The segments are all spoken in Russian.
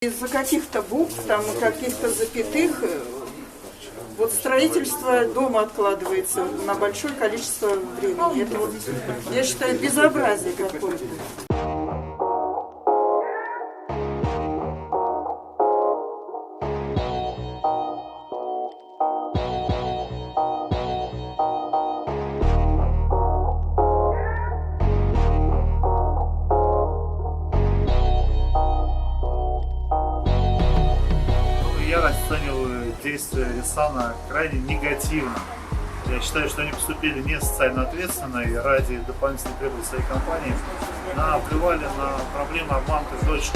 Из-за каких-то букв, там, каких-то запятых, вот строительство дома откладывается на большое количество времени. Это вот, я считаю, безобразие какое-то. Я расцениваю действия Ресана крайне негативно. Я считаю, что они поступили не социально ответственно и ради дополнительной прибыли своей компании наплевали на проблемы обманутых дочек.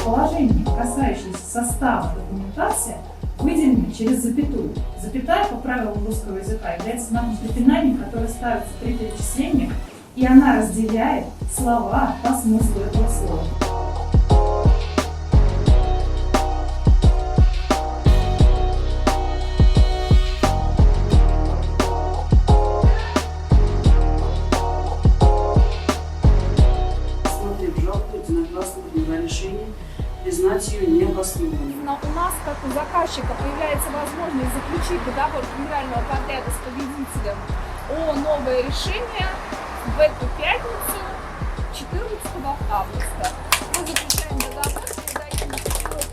Положения, касающиеся состава документации, выделены через запятую. Запятая по правилам русского языка является знаком препинания, который ставится при перечислении, и она разделяет слова по смыслу этого слова. Смотрев жалобу, единогласно приняла решение признать ее необоснованной. Но у нас, как у заказчика, появляется возможность заключить договор генерального подряда с победителем о новое решение в эту пятницу, 14 августа. Мы заключаем договор, передаем на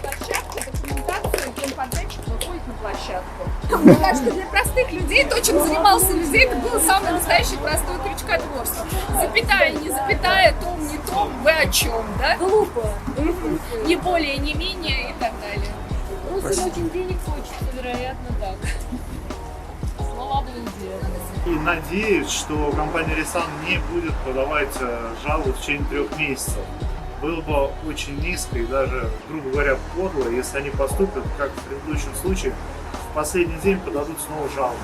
площадку, документацию, генподрядчик выходит на площадку. Мне кажется, для простых людей, то, чем занимался людей, это было самое настоящее простое крючкотворство. Запятая, не запятая, том, не том, вы о чем, да? Глупо. Не более, не менее и так далее. Просто очень денег хочется, вероятно, так. Слава Богу. И надеюсь, что компания Ресан не будет подавать жалобу в течение 3 месяцев. Было бы очень низко и даже, грубо говоря, подло, если они поступят, как в предыдущем случае, в последний день подадут снова жалобу.